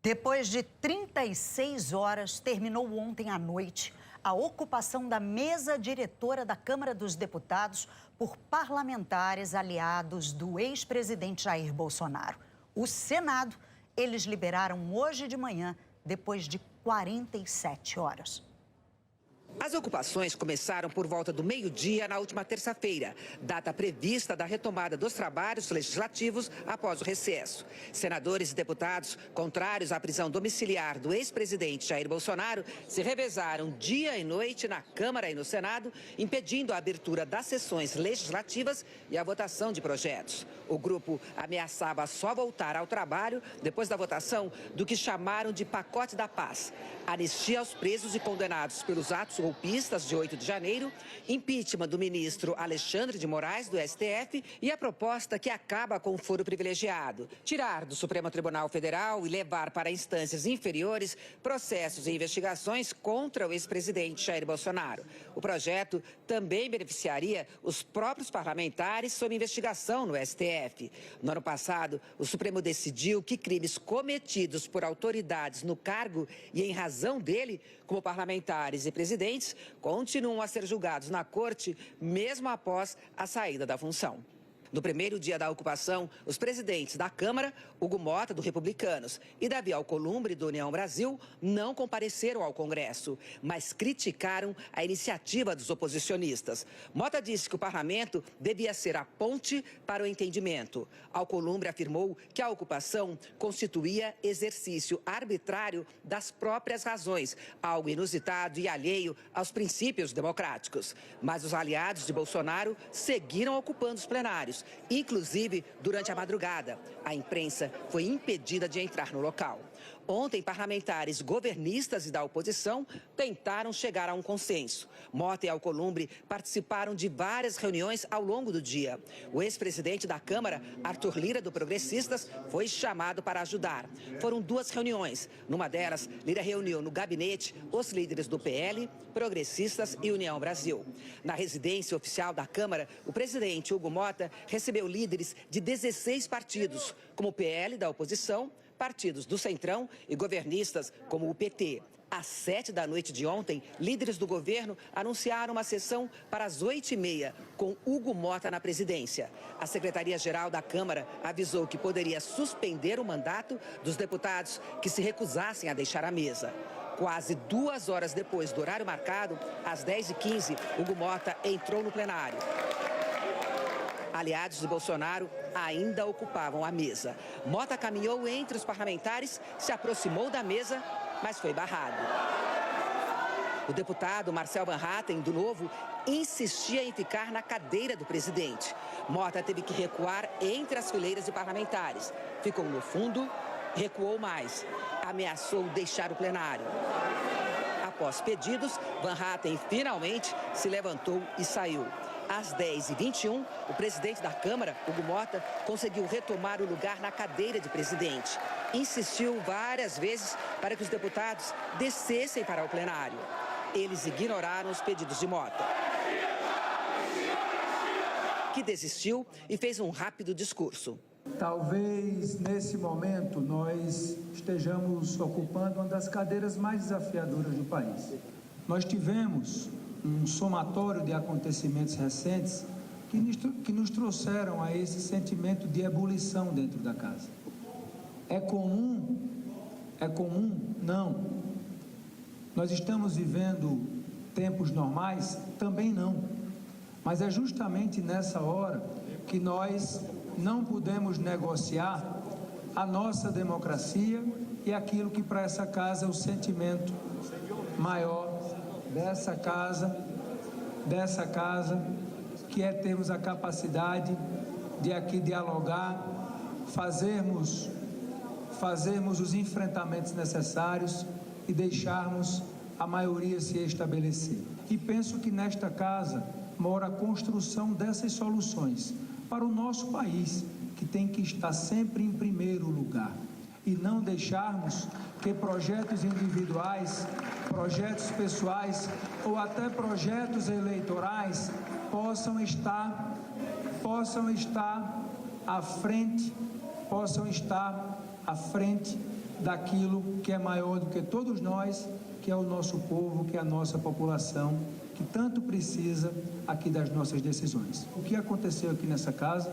Depois de 36 horas, terminou ontem à noite a ocupação da mesa diretora da Câmara dos Deputados por parlamentares aliados do ex-presidente Jair Bolsonaro. O Senado, eles liberaram hoje de manhã, depois de 47 horas. As ocupações começaram por volta do meio-dia na última terça-feira, data prevista da retomada dos trabalhos legislativos após o recesso. Senadores e deputados, contrários à prisão domiciliar do ex-presidente Jair Bolsonaro, se revezaram dia e noite na Câmara e no Senado, impedindo a abertura das sessões legislativas e a votação de projetos. O grupo ameaçava só voltar ao trabalho depois da votação do que chamaram de pacote da paz. Anistia aos presos e condenados pelos atos golpistas de 8 de janeiro, impeachment do ministro Alexandre de Moraes, do STF, e a proposta que acaba com o foro privilegiado. Tirar do Supremo Tribunal Federal e levar para instâncias inferiores processos e investigações contra o ex-presidente Jair Bolsonaro. O projeto também beneficiaria os próprios parlamentares sob investigação no STF. No ano passado, o Supremo decidiu que crimes cometidos por autoridades no cargo e em razão dele, como parlamentares e presidentes, continuam a ser julgados na Corte, mesmo após a saída da função. No primeiro dia da ocupação, os presidentes da Câmara, Hugo Mota, do Republicanos, e Davi Alcolumbre, do União Brasil, não compareceram ao Congresso, mas criticaram a iniciativa dos oposicionistas. Mota disse que o parlamento devia ser a ponte para o entendimento. Alcolumbre afirmou que a ocupação constituía exercício arbitrário das próprias razões, algo inusitado e alheio aos princípios democráticos. Mas os aliados de Bolsonaro seguiram ocupando os plenários, inclusive durante a madrugada. A imprensa foi impedida de entrar no local. Ontem, parlamentares governistas e da oposição tentaram chegar a um consenso. Mota e Alcolumbre participaram de várias reuniões ao longo do dia. O ex-presidente da Câmara, Arthur Lira, do Progressistas, foi chamado para ajudar. Foram duas reuniões. Numa delas, Lira reuniu no gabinete os líderes do PL, Progressistas e União Brasil. Na residência oficial da Câmara, o presidente Hugo Mota recebeu líderes de 16 partidos, como o PL da oposição, partidos do Centrão e governistas como o PT. Às 7 da noite de ontem, líderes do governo anunciaram uma sessão para as 8h30, com Hugo Mota na presidência. A Secretaria-Geral da Câmara avisou que poderia suspender o mandato dos deputados que se recusassem a deixar a mesa. Quase 2 horas depois do horário marcado, às 10h15, Hugo Mota entrou no plenário. Aliados de Bolsonaro ainda ocupavam a mesa. Mota caminhou entre os parlamentares, se aproximou da mesa, mas foi barrado. O deputado Marcel Van Hatten, do Novo, insistia em ficar na cadeira do presidente. Mota teve que recuar entre as fileiras de parlamentares. Ficou no fundo, recuou mais. Ameaçou deixar o plenário. Após pedidos, Van Hatten finalmente se levantou e saiu. Às 10h21, o presidente da Câmara, Hugo Mota, conseguiu retomar o lugar na cadeira de presidente. Insistiu várias vezes para que os deputados descessem para o plenário. Eles ignoraram os pedidos de Mota, que desistiu e fez um rápido discurso. Talvez, nesse momento, nós estejamos ocupando uma das cadeiras mais desafiadoras do país. Nós tivemos um somatório de acontecimentos recentes que nos trouxeram a esse sentimento de ebulição dentro da casa. É comum? É comum? Não. Nós estamos vivendo tempos normais? Também não. Mas é justamente nessa hora que nós não podemos negociar a nossa democracia e aquilo que para essa casa é o sentimento maior dessa casa, que é termos a capacidade de aqui dialogar, fazermos os enfrentamentos necessários e deixarmos a maioria se estabelecer. E penso que nesta casa mora a construção dessas soluções para o nosso país, que tem que estar sempre em primeiro lugar, e não deixarmos que projetos individuais, projetos pessoais ou até projetos eleitorais possam estar à frente daquilo que é maior do que todos nós, que é o nosso povo, que é a nossa população, que tanto precisa aqui das nossas decisões. O que aconteceu aqui nessa casa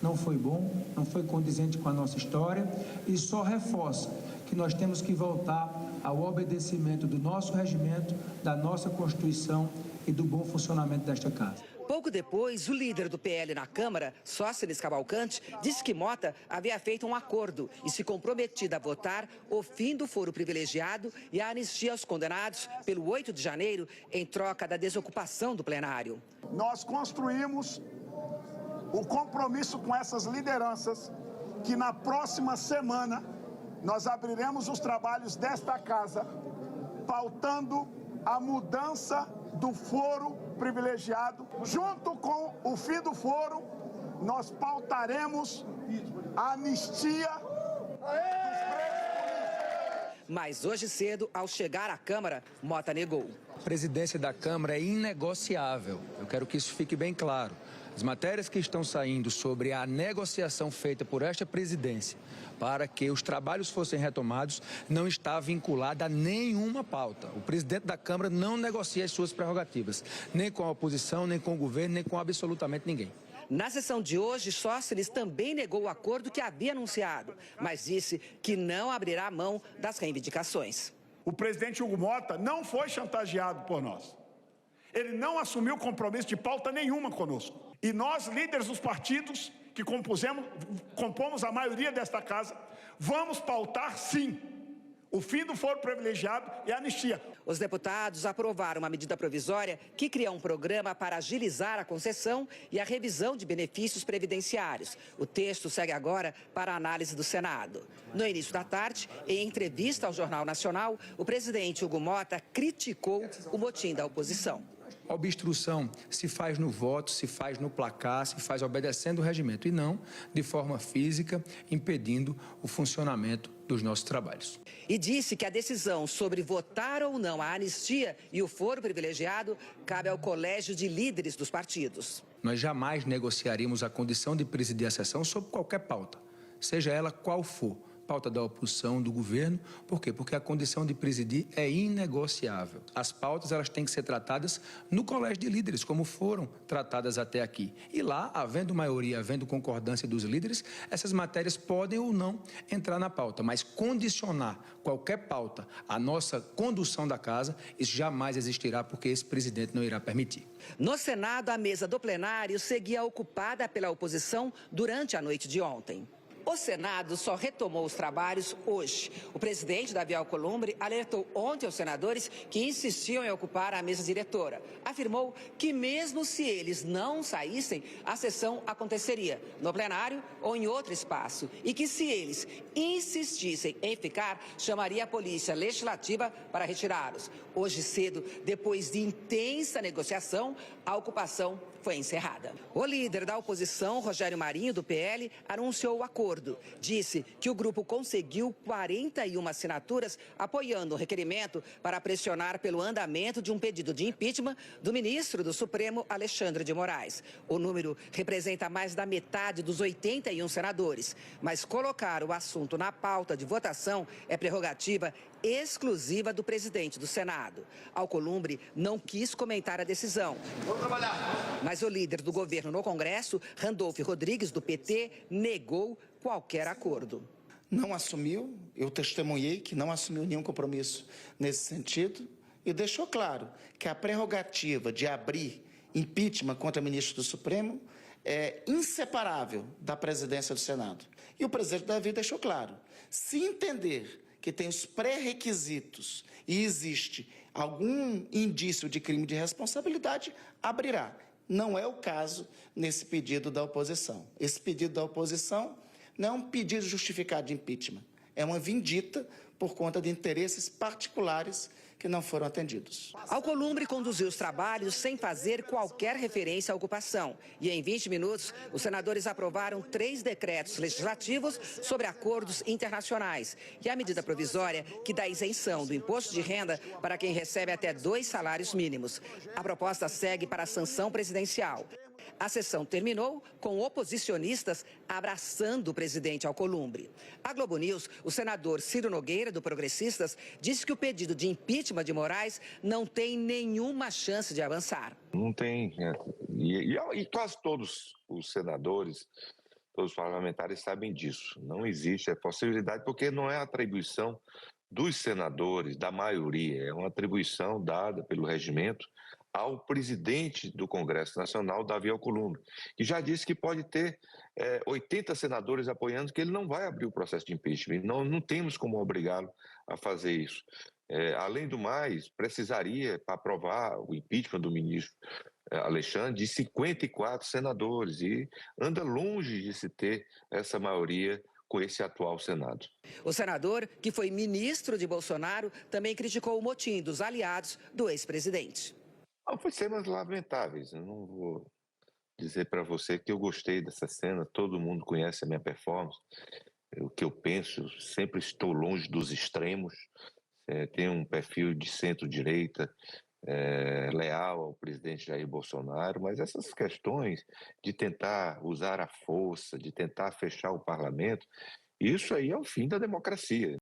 não foi bom, não foi condizente com a nossa história e só reforça que nós temos que voltar ao obedecimento do nosso regimento, da nossa Constituição e do bom funcionamento desta casa. Pouco depois, o líder do PL na Câmara, Sóstenes Cavalcante, disse que Mota havia feito um acordo e se comprometido a votar o fim do foro privilegiado e a anistia aos condenados pelo 8 de janeiro em troca da desocupação do plenário. Nós construímos o compromisso com essas lideranças que na próxima semana nós abriremos os trabalhos desta casa, pautando a mudança do foro privilegiado. Junto com o fim do foro, nós pautaremos a anistia dos presos. Mas hoje cedo, ao chegar à Câmara, Mota negou. A presidência da Câmara é inegociável. Eu quero que isso fique bem claro. As matérias que estão saindo sobre a negociação feita por esta presidência para que os trabalhos fossem retomados não está vinculada a nenhuma pauta. O presidente da Câmara não negocia as suas prerrogativas, nem com a oposição, nem com o governo, nem com absolutamente ninguém. Na sessão de hoje, Sóstenes também negou o acordo que havia anunciado, mas disse que não abrirá mão das reivindicações. O presidente Hugo Mota não foi chantageado por nós. Ele não assumiu compromisso de pauta nenhuma conosco. E nós, líderes dos partidos que compomos a maioria desta casa, vamos pautar, sim, o fim do foro privilegiado e a anistia. Os deputados aprovaram uma medida provisória que cria um programa para agilizar a concessão e a revisão de benefícios previdenciários. O texto segue agora para a análise do Senado. No início da tarde, em entrevista ao Jornal Nacional, o presidente Hugo Mota criticou o motim da oposição. A obstrução se faz no voto, se faz no placar, se faz obedecendo o regimento e não de forma física, impedindo o funcionamento dos nossos trabalhos. E disse que a decisão sobre votar ou não a anistia e o foro privilegiado cabe ao colégio de líderes dos partidos. Nós jamais negociaríamos a condição de presidir a sessão sobre qualquer pauta, seja ela qual for. Pauta da oposição, do governo. Por quê? Porque a condição de presidir é inegociável. As pautas elas têm que ser tratadas no colégio de líderes, como foram tratadas até aqui. E lá, havendo maioria, havendo concordância dos líderes, essas matérias podem ou não entrar na pauta. Mas condicionar qualquer pauta à nossa condução da casa, isso jamais existirá, porque esse presidente não irá permitir. No Senado, a mesa do plenário seguia ocupada pela oposição durante a noite de ontem. O Senado só retomou os trabalhos hoje. O presidente Davi Alcolumbre alertou ontem aos senadores que insistiam em ocupar a mesa diretora. Afirmou que mesmo se eles não saíssem, a sessão aconteceria no plenário ou em outro espaço. E que se eles insistissem em ficar, chamaria a polícia legislativa para retirá-los. Hoje cedo, depois de intensa negociação, a ocupação foi encerrada. O líder da oposição, Rogério Marinho, do PL, anunciou o acordo. Disse que o grupo conseguiu 41 assinaturas apoiando o requerimento para pressionar pelo andamento de um pedido de impeachment do ministro do Supremo, Alexandre de Moraes. O número representa mais da metade dos 81 senadores. Mas colocar o assunto na pauta de votação é prerrogativa exclusiva do presidente do Senado. Alcolumbre não quis comentar a decisão. Vamos trabalhar. Mas o líder do governo no Congresso, Randolfo Rodrigues, do PT, negou qualquer acordo. Não assumiu, eu testemunhei que não assumiu nenhum compromisso nesse sentido e deixou claro que a prerrogativa de abrir impeachment contra o ministro do Supremo é inseparável da presidência do Senado. E o presidente Davi deixou claro, se entender que tem os pré-requisitos e existe algum indício de crime de responsabilidade, abrirá. Não é o caso nesse pedido da oposição. Esse pedido da oposição não é um pedido justificado de impeachment, é uma vindita por conta de interesses particulares que não foram atendidos. Alcolumbre conduziu os trabalhos sem fazer qualquer referência à ocupação. E em 20 minutos, os senadores aprovaram 3 decretos legislativos sobre acordos internacionais e a medida provisória que dá isenção do imposto de renda para quem recebe até 2 salários mínimos. A proposta segue para a sanção presidencial. A sessão terminou com oposicionistas abraçando o presidente Alcolumbre. A Globo News, o senador Ciro Nogueira, do Progressistas, disse que o pedido de impeachment de Moraes não tem nenhuma chance de avançar. Não tem. E quase todos os senadores, todos os parlamentares sabem disso. Não existe a possibilidade, porque não é atribuição dos senadores, da maioria, é uma atribuição dada pelo regimento ao presidente do Congresso Nacional, Davi Alcolumbre, que já disse que pode ter 80 senadores apoiando, que ele não vai abrir o processo de impeachment. Não temos como obrigá-lo a fazer isso. Além do mais, precisaria, para aprovar o impeachment do ministro Alexandre, de 54 senadores, e anda longe de se ter essa maioria com esse atual Senado. O senador, que foi ministro de Bolsonaro, também criticou o motim dos aliados do ex-presidente. Foi cenas lamentáveis. Eu não vou dizer para você que eu gostei dessa cena, todo mundo conhece a minha performance, o que eu penso, sempre estou longe dos extremos, tenho um perfil de centro-direita, leal ao presidente Jair Bolsonaro, mas essas questões de tentar usar a força, de tentar fechar o parlamento, isso aí é o fim da democracia.